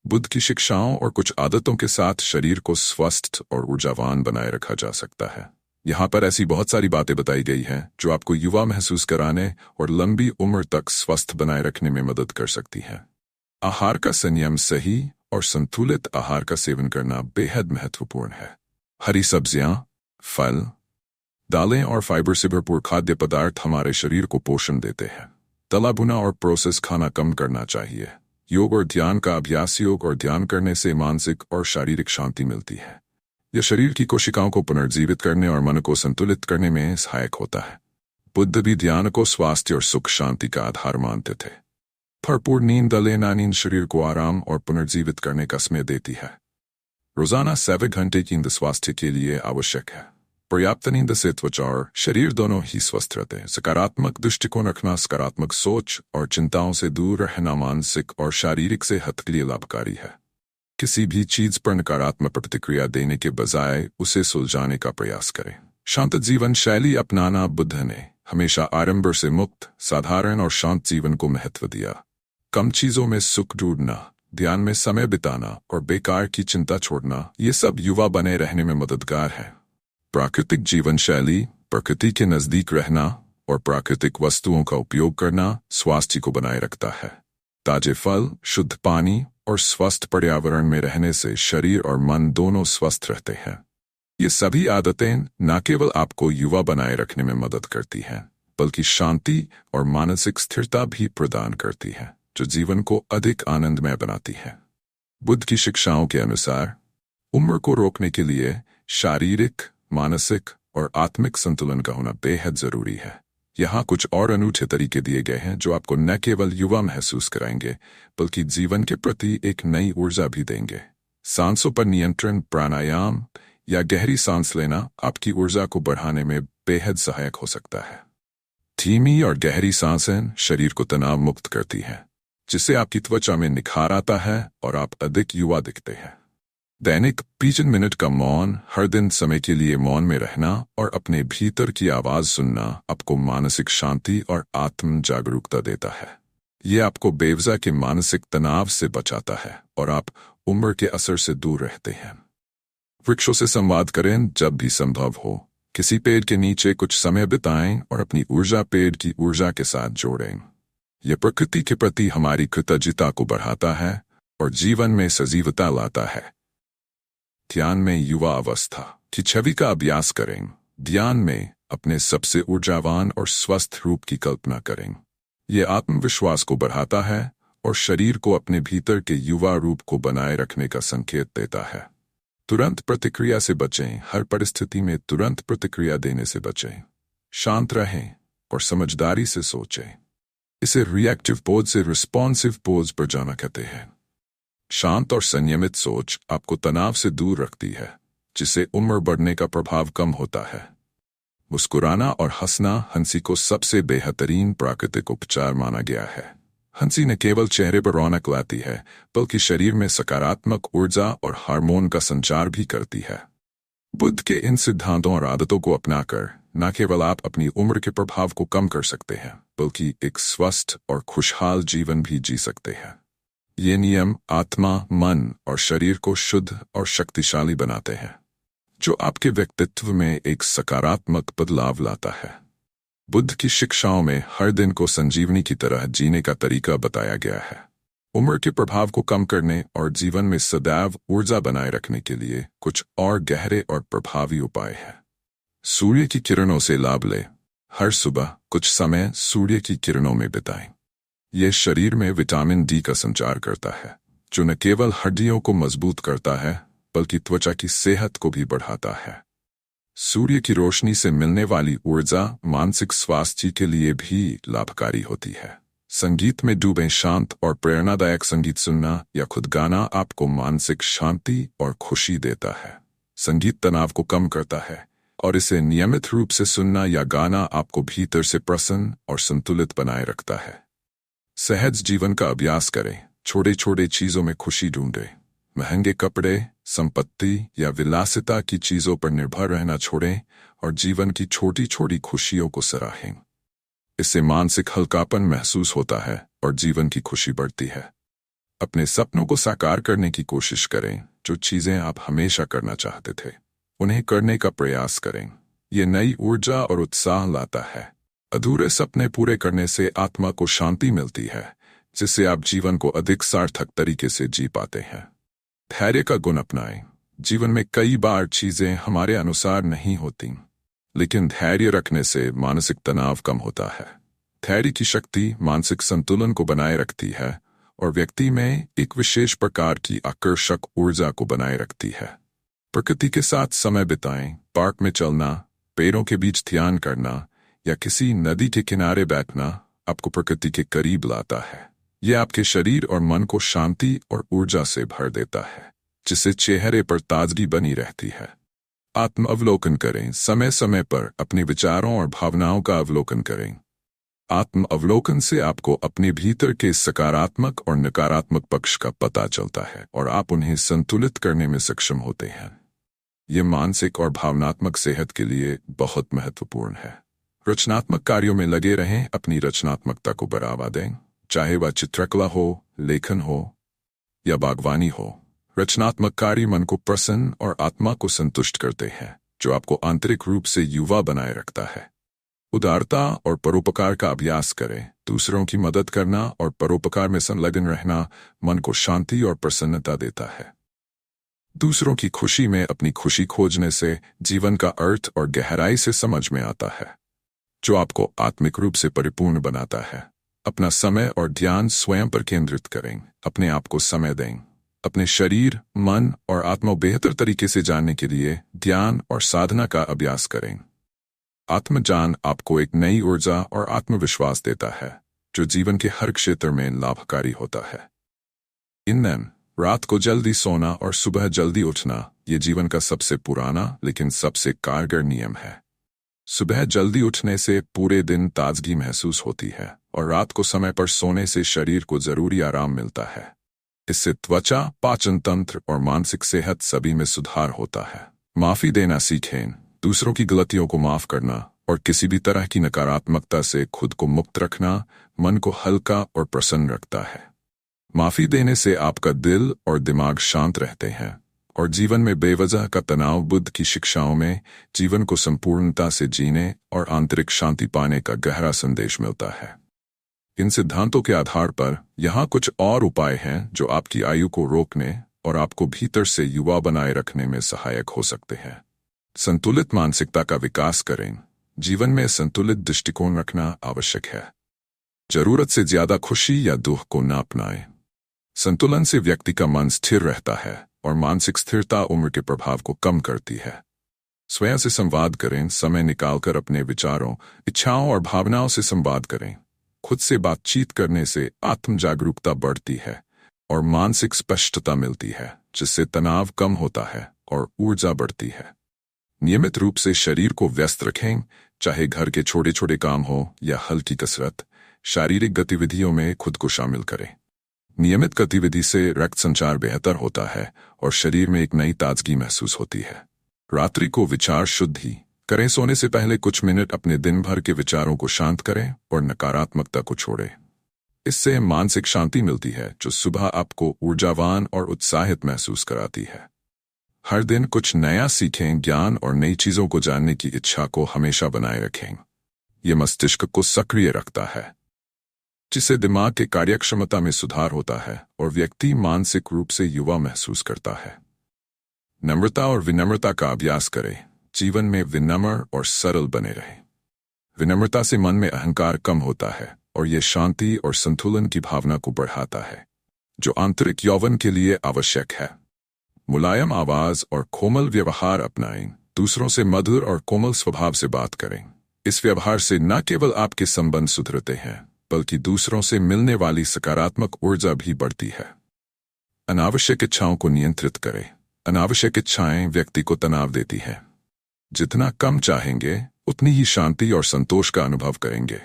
बुद्ध की शिक्षाओं और कुछ आदतों के साथ शरीर को स्वस्थ और ऊर्जावान बनाए रखा जा सकता है। यहाँ पर ऐसी बहुत सारी बातें बताई गई हैं जो आपको युवा महसूस कराने और लंबी उम्र तक स्वस्थ बनाए रखने में मदद कर सकती हैं। आहार का संयम, सही और संतुलित आहार का सेवन करना बेहद महत्वपूर्ण है। हरी सब्जियां, फल, दालें और फाइबर से भरपूर खाद्य पदार्थ हमारे शरीर को पोषण देते हैं। तला भुना और प्रोसेस खाना कम करना चाहिए। योग और ध्यान का अभ्यास, योग और ध्यान करने से मानसिक और शारीरिक शांति मिलती है। यह शरीर की कोशिकाओं को पुनर्जीवित करने और मन को संतुलित करने में सहायक होता है। बुद्ध भी ध्यान को स्वास्थ्य और सुख शांति का आधार मानते थे। भरपूर नींद, नींद शरीर को आराम और पुनर्जीवित करने का समय देती है। रोजाना 7 घंटे की नींद स्वास्थ्य के लिए आवश्यक है। पर्याप्त नींद से त्वचा और शरीर दोनों ही स्वस्थ रहते हैं। सकारात्मक दृष्टिकोण रखना, सकारात्मक सोच और चिंताओं से दूर रहना मानसिक और शारीरिक सेहत के लिए लाभकारी है। किसी भी चीज पर नकारात्मक प्रतिक्रिया देने के बजाय उसे सुलझाने का प्रयास करें। शांत जीवन शैली अपनाना। बुद्ध ने हमेशा आडंबर से मुक्त, साधारण और शांत जीवन को महत्व दिया। कम चीजों में सुख ढूंढना, ध्यान में समय बिताना और बेकार की चिंता छोड़ना, ये सब युवा बने रहने में मददगार है। प्राकृतिक जीवन शैली, प्रकृति के नजदीक रहना और प्राकृतिक वस्तुओं का उपयोग करना स्वास्थ्य को बनाए रखता है। ताजे फल, शुद्ध पानी और स्वस्थ पर्यावरण में रहने से शरीर और मन दोनों स्वस्थ रहते हैं। ये सभी आदतें न केवल आपको युवा बनाए रखने में मदद करती हैं, बल्कि शांति और मानसिक स्थिरता भी प्रदान करती हैं, जो जीवन को अधिक आनंदमय बनाती है। बुद्ध की शिक्षाओं के अनुसार उम्र को रोकने के लिए शारीरिक, मानसिक और आत्मिक संतुलन का होना बेहद जरूरी है। यहाँ कुछ और अनूठे तरीके दिए गए हैं जो आपको न केवल युवा महसूस कराएंगे, बल्कि जीवन के प्रति एक नई ऊर्जा भी देंगे। सांसों पर नियंत्रण, प्राणायाम या गहरी सांस लेना आपकी ऊर्जा को बढ़ाने में बेहद सहायक हो सकता है। धीमी और गहरी सांसें शरीर को तनाव मुक्त करती हैं, जिससे आपकी त्वचा में निखार आता है और आप अधिक युवा दिखते हैं। दैनिक 20 मिनट का मौन, हर दिन समय के लिए मौन में रहना और अपने भीतर की आवाज सुनना आपको मानसिक शांति और आत्म जागरूकता देता है। ये आपको बेवजह के मानसिक तनाव से बचाता है और आप उम्र के असर से दूर रहते हैं। वृक्षों से संवाद करें जब भी संभव हो। किसी पेड़ के नीचे कुछ समय बिताएं और अपनी ऊर्जा पेड़ की ऊर्जा के साथ जोड़ें। यह प्रकृति के प्रति हमारी कृतज्ञता को बढ़ाता है और जीवन में सजीवता लाता है। ध्यान में युवा अवस्था की छवि का अभ्यास करें। ध्यान में अपने सबसे ऊर्जावान और स्वस्थ रूप की कल्पना करें। यह आत्मविश्वास को बढ़ाता है और शरीर को अपने भीतर के युवा रूप को बनाए रखने का संकेत देता है। तुरंत प्रतिक्रिया से बचें। हर परिस्थिति में तुरंत प्रतिक्रिया देने से बचें। शांत रहें और समझदारी से सोचें। इसे रिएक्टिव पोज से रिस्पॉन्सिव पोज पर जाना कहते हैं। शांत और संयमित सोच आपको तनाव से दूर रखती है, जिससे उम्र बढ़ने का प्रभाव कम होता है। मुस्कुराना और हंसना हंसी को सबसे बेहतरीन प्राकृतिक उपचार माना गया है। हंसी न केवल चेहरे पर रौनक लाती है, बल्कि शरीर में सकारात्मक ऊर्जा और हार्मोन का संचार भी करती है। बुद्ध के इन सिद्धांतों और आदतों को अपनाकर न केवल आप अपनी उम्र के प्रभाव को कम कर सकते हैं, बल्कि एक स्वस्थ और खुशहाल जीवन भी जी सकते हैं। ये नियम आत्मा, मन और शरीर को शुद्ध और शक्तिशाली बनाते हैं, जो आपके व्यक्तित्व में एक सकारात्मक बदलाव लाता है। बुद्ध की शिक्षाओं में हर दिन को संजीवनी की तरह जीने का तरीका बताया गया है। उम्र के प्रभाव को कम करने और जीवन में सदैव ऊर्जा बनाए रखने के लिए कुछ और गहरे और प्रभावी उपाय हैं। सूर्य की किरणों से लाभ लें। हर सुबह कुछ समय सूर्य की किरणों में बिताएं। यह शरीर में विटामिन डी का संचार करता है, जो न केवल हड्डियों को मजबूत करता है, बल्कि त्वचा की सेहत को भी बढ़ाता है। सूर्य की रोशनी से मिलने वाली ऊर्जा मानसिक स्वास्थ्य के लिए भी लाभकारी होती है। संगीत में डूबें। शांत और प्रेरणादायक संगीत सुनना या खुद गाना आपको मानसिक शांति और खुशी देता है। संगीत तनाव को कम करता है और इसे नियमित रूप से सुनना या गाना आपको भीतर से प्रसन्न और संतुलित बनाए रखता है। सहज जीवन का अभ्यास करें। छोटे छोटे चीजों में खुशी ढूंढें। महंगे कपड़े, संपत्ति या विलासिता की चीजों पर निर्भर रहना छोड़ें और जीवन की छोटी छोटी खुशियों को सराहें। इससे मानसिक हल्कापन महसूस होता है और जीवन की खुशी बढ़ती है। अपने सपनों को साकार करने की कोशिश करें। जो चीजें आप हमेशा करना चाहते थे उन्हें करने का प्रयास करें। ये नई ऊर्जा और उत्साह लाता है। अधूरे सपने पूरे करने से आत्मा को शांति मिलती है, जिससे आप जीवन को अधिक सार्थक तरीके से जी पाते हैं। धैर्य का गुण अपनाएं। जीवन में कई बार चीजें हमारे अनुसार नहीं होती, लेकिन धैर्य रखने से मानसिक तनाव कम होता है। धैर्य की शक्ति मानसिक संतुलन को बनाए रखती है और व्यक्ति में एक विशेष प्रकार की आकर्षक ऊर्जा को बनाए रखती है। प्रकृति के साथ समय बिताएं। पार्क में चलना, पेड़ों के बीच ध्यान करना या किसी नदी के किनारे बैठना आपको प्रकृति के करीब लाता है। यह आपके शरीर और मन को शांति और ऊर्जा से भर देता है, जिससे चेहरे पर ताजगी बनी रहती है। आत्म अवलोकन करें। समय समय पर अपने विचारों और भावनाओं का अवलोकन करें। आत्म अवलोकन से आपको अपने भीतर के सकारात्मक और नकारात्मक पक्ष का पता चलता है और आप उन्हें संतुलित करने में सक्षम होते हैं। यह मानसिक और भावनात्मक सेहत के लिए बहुत महत्वपूर्ण है। रचनात्मक कार्यों में लगे रहें। अपनी रचनात्मकता को बढ़ावा दें, चाहे वह चित्रकला हो, लेखन हो या बागवानी हो। रचनात्मक कार्य मन को प्रसन्न और आत्मा को संतुष्ट करते हैं, जो आपको आंतरिक रूप से युवा बनाए रखता है। उदारता और परोपकार का अभ्यास करें। दूसरों की मदद करना और परोपकार में संलग्न रहना मन को शांति और प्रसन्नता देता है। दूसरों की खुशी में अपनी खुशी खोजने से जीवन का अर्थ और गहराई से समझ में आता है, जो आपको आत्मिक रूप से परिपूर्ण बनाता है। अपना समय और ध्यान स्वयं पर केंद्रित करें। अपने आप को समय दें। अपने शरीर, मन और आत्मा बेहतर तरीके से जानने के लिए ध्यान और साधना का अभ्यास करें। आत्मज्ञान आपको एक नई ऊर्जा और आत्मविश्वास देता है, जो जीवन के हर क्षेत्र में लाभकारी होता है। इनमें रात को जल्दी सोना और सुबह जल्दी उठना ये जीवन का सबसे पुराना लेकिन सबसे कारगर नियम है। सुबह जल्दी उठने से पूरे दिन ताजगी महसूस होती है और रात को समय पर सोने से शरीर को जरूरी आराम मिलता है। इससे त्वचा, पाचन तंत्र और मानसिक सेहत सभी में सुधार होता है। माफी देना सीखें। दूसरों की गलतियों को माफ करना और किसी भी तरह की नकारात्मकता से खुद को मुक्त रखना मन को हल्का और प्रसन्न रखता है। माफी देने से आपका दिल और दिमाग शांत रहते हैं और जीवन में बेवजह का तनाव बुद्ध की शिक्षाओं में जीवन को संपूर्णता से जीने और आंतरिक शांति पाने का गहरा संदेश मिलता है। इन सिद्धांतों के आधार पर यहाँ कुछ और उपाय हैं जो आपकी आयु को रोकने और आपको भीतर से युवा बनाए रखने में सहायक हो सकते हैं। संतुलित मानसिकता का विकास करें। जीवन में संतुलित दृष्टिकोण रखना आवश्यक है। जरूरत से ज्यादा खुशी या दुख को न अपनाएं। संतुलन से व्यक्ति का मन स्थिर रहता है और मानसिक स्थिरता उम्र के प्रभाव को कम करती है। स्वयं से संवाद करें। समय निकालकर अपने विचारों, इच्छाओं और भावनाओं से संवाद करें। खुद से बातचीत करने से आत्म जागरूकता बढ़ती है और मानसिक स्पष्टता मिलती है, जिससे तनाव कम होता है और ऊर्जा बढ़ती है। नियमित रूप से शरीर को व्यस्त रखें, चाहे घर के छोटे छोटे काम हो या हल्की कसरत। शारीरिक गतिविधियों में खुद को शामिल करें। नियमित गतिविधि से रक्त संचार बेहतर होता है और शरीर में एक नई ताजगी महसूस होती है। रात्रि को विचार शुद्धि करें। सोने से पहले कुछ मिनट अपने दिन भर के विचारों को शांत करें और नकारात्मकता को छोड़ें। इससे मानसिक शांति मिलती है, जो सुबह आपको ऊर्जावान और उत्साहित महसूस कराती है। हर दिन कुछ नया सीखें। ज्ञान और नई चीजों को जानने की इच्छा को हमेशा बनाए रखें। यह मस्तिष्क को सक्रिय रखता है, जिससे दिमाग के कार्यक्षमता में सुधार होता है और व्यक्ति मानसिक रूप से युवा महसूस करता है। नम्रता और विनम्रता का अभ्यास करें। जीवन में विनम्र और सरल बने रहें। विनम्रता से मन में अहंकार कम होता है और यह शांति और संतुलन की भावना को बढ़ाता है, जो आंतरिक यौवन के लिए आवश्यक है। मुलायम आवाज और कोमल व्यवहार अपनाएं। दूसरों से मधुर और कोमल स्वभाव से बात करें। इस व्यवहार से न केवल आपके संबंध सुधरते हैं, बल्कि दूसरों से मिलने वाली सकारात्मक ऊर्जा भी बढ़ती है। अनावश्यक इच्छाओं को नियंत्रित करें। अनावश्यक इच्छाएं व्यक्ति को तनाव देती हैं। जितना कम चाहेंगे, उतनी ही शांति और संतोष का अनुभव करेंगे।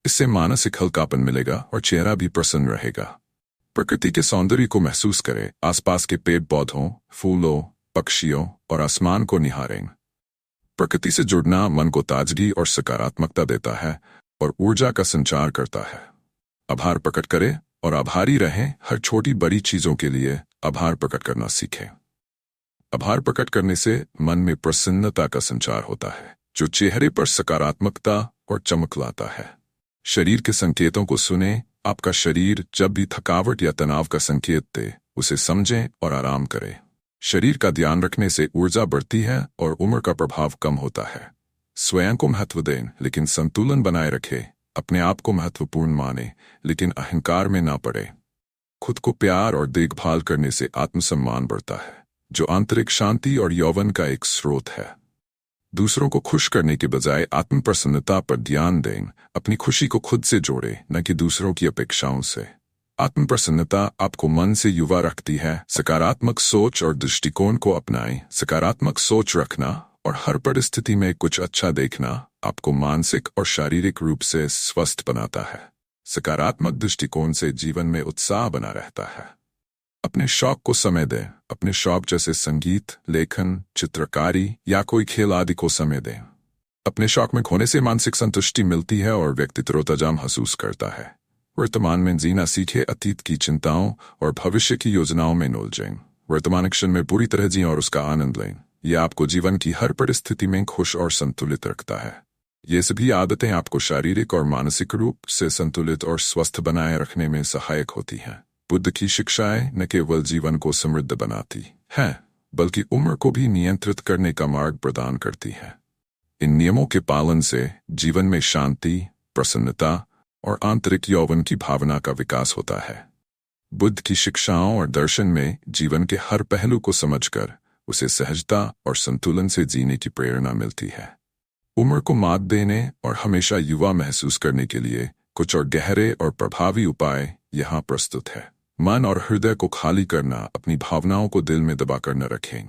इससे मानसिक हल्कापन मिलेगा और चेहरा भी प्रसन्न रहेगा। प्रकृति के सौंदर्य को महसूस करें। आसपास के पेड़ पौधों, फूलों, पक्षियों और आसमान को निहारें। प्रकृति से जुड़ना मन को ताजगी और सकारात्मकता देता है और ऊर्जा का संचार करता है। आभार प्रकट करें और आभारी रहें। हर छोटी बड़ी चीजों के लिए आभार प्रकट करना सीखें। आभार प्रकट करने से मन में प्रसन्नता का संचार होता है, जो चेहरे पर सकारात्मकता और चमक लाता है। शरीर के संकेतों को सुनें। आपका शरीर जब भी थकावट या तनाव का संकेत दे, उसे समझें और आराम करें। शरीर का ध्यान रखने से ऊर्जा बढ़ती है और उम्र का प्रभाव कम होता है। स्वयं को महत्व दें, लेकिन संतुलन बनाए रखें। अपने आप को महत्वपूर्ण माने, लेकिन अहंकार में ना पड़े। खुद को प्यार और देखभाल करने से आत्मसम्मान बढ़ता है, जो आंतरिक शांति और यौवन का एक स्रोत है। दूसरों को खुश करने के बजाय आत्म प्रसन्नता पर ध्यान दें। अपनी खुशी को खुद से जोड़ें, न कि दूसरों की अपेक्षाओं से। आत्म प्रसन्नता आपको मन से युवा रखती है। सकारात्मक सोच और दृष्टिकोण को अपनाएं। सकारात्मक सोच रखना और हर परिस्थिति में कुछ अच्छा देखना आपको मानसिक और शारीरिक रूप से स्वस्थ बनाता है। सकारात्मक दृष्टिकोण से जीवन में उत्साह बना रहता है। अपने शौक को समय दें। अपने शौक जैसे संगीत, लेखन, चित्रकारी या कोई खेल आदि को समय दें। अपने शौक में खोने से मानसिक संतुष्टि मिलती है और व्यक्ति तरोताजा महसूस करता है। वर्तमान में जीना सीखे। अतीत की चिंताओं और भविष्य की योजनाओं में न उलझें। वर्तमान क्षण में पूरी तरह जिएं और उसका आनंद लें। यह आपको जीवन की हर परिस्थिति में खुश और संतुलित रखता है। ये सभी आदतें आपको शारीरिक और मानसिक रूप से संतुलित और स्वस्थ बनाए रखने में सहायक होती हैं। बुद्ध की शिक्षाएं न केवल जीवन को समृद्ध बनाती हैं, बल्कि उम्र को भी नियंत्रित करने का मार्ग प्रदान करती हैं। इन नियमों के पालन से जीवन में शांति, प्रसन्नता और आंतरिक यौवन की भावना का विकास होता है। बुद्ध की शिक्षाओं और दर्शन में जीवन के हर पहलू को समझकर उसे सहजता और संतुलन से जीने की प्रेरणा मिलती है। उम्र को मात देने और हमेशा युवा महसूस करने के लिए कुछ और गहरे और प्रभावी उपाय यहाँ प्रस्तुत है। मन और हृदय को खाली करना। अपनी भावनाओं को दिल में दबाकर न रखें।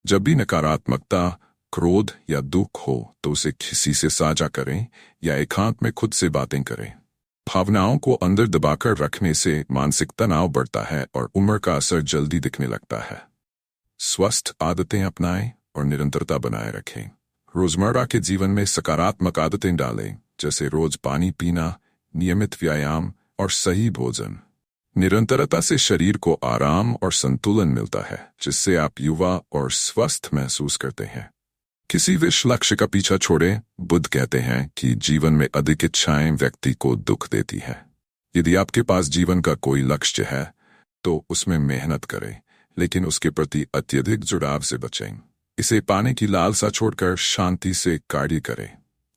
जब भी नकारात्मकता, क्रोध या दुख हो तो उसे किसी से साझा करें या एकांत में खुद से बातें करें। भावनाओं को अंदर दबाकर रखने से मानसिक तनाव बढ़ता है और उम्र का असर जल्दी दिखने लगता है। स्वस्थ आदतें अपनाएं और निरंतरता बनाए रखें। रोजमर्रा के जीवन में सकारात्मक आदतें डालें, जैसे रोज पानी पीना, नियमित व्यायाम और सही भोजन। निरंतरता से शरीर को आराम और संतुलन मिलता है, जिससे आप युवा और स्वस्थ महसूस करते हैं। किसी विशेष लक्ष्य का पीछा छोड़ें। बुद्ध कहते हैं कि जीवन में अधिक इच्छाएं व्यक्ति को दुख देती है। यदि आपके पास जीवन का कोई लक्ष्य है तो उसमें मेहनत करें, लेकिन उसके प्रति अत्यधिक जुड़ाव से बचें। इसे पाने की लालसा छोड़कर शांति से कार्य करें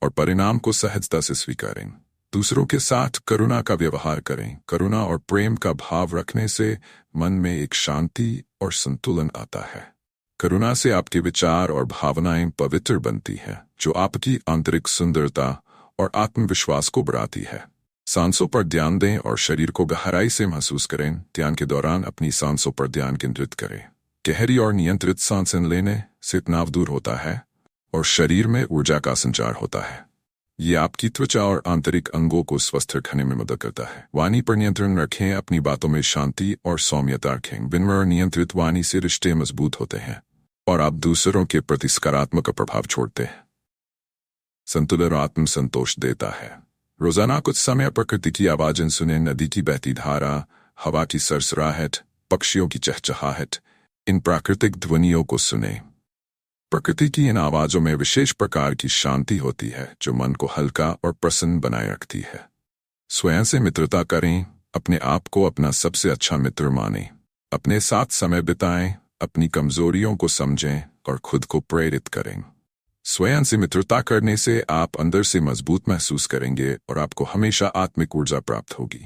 और परिणाम को सहजता से स्वीकारें। दूसरों के साथ करुणा का व्यवहार करें। करुणा और प्रेम का भाव रखने से मन में एक शांति और संतुलन आता है। करुणा से आपके विचार और भावनाएं पवित्र बनती हैं, जो आपकी आंतरिक सुंदरता और आत्मविश्वास को बढ़ाती है। सांसों पर ध्यान दें और शरीर को गहराई से महसूस करें। ध्यान के दौरान अपनी सांसों पर ध्यान केंद्रित करें। गहरी और नियंत्रित सांसें लेने से तनाव दूर होता है और शरीर में ऊर्जा का संचार होता है। ये आपकी त्वचा और आंतरिक अंगों को स्वस्थ रखने में मदद करता है। वाणी पर नियंत्रण रखें। अपनी बातों में शांति और सौम्यता रखें। विनम्र और नियंत्रित वाणी से रिश्ते मजबूत होते हैं और आप दूसरों के प्रति सकारात्मक प्रभाव छोड़ते हैं। संतुलन आत्मसंतोष देता है। रोजाना कुछ समय प्रकृति की आवाजें सुनें। नदी की बहती धारा, हवा की सरसराहट, पक्षियों की चहचहाहट। इन प्राकृतिक ध्वनियों को सुनें। प्रकृति की इन आवाजों में विशेष प्रकार की शांति होती है, जो मन को हल्का और प्रसन्न बनाए रखती है। स्वयं से मित्रता करें। अपने आप को अपना सबसे अच्छा मित्र मानें। अपने साथ समय बिताएं। अपनी कमजोरियों को समझें और खुद को प्रेरित करें। स्वयं से मित्रता करने से आप अंदर से मजबूत महसूस करेंगे और आपको हमेशा आत्मिक ऊर्जा प्राप्त होगी।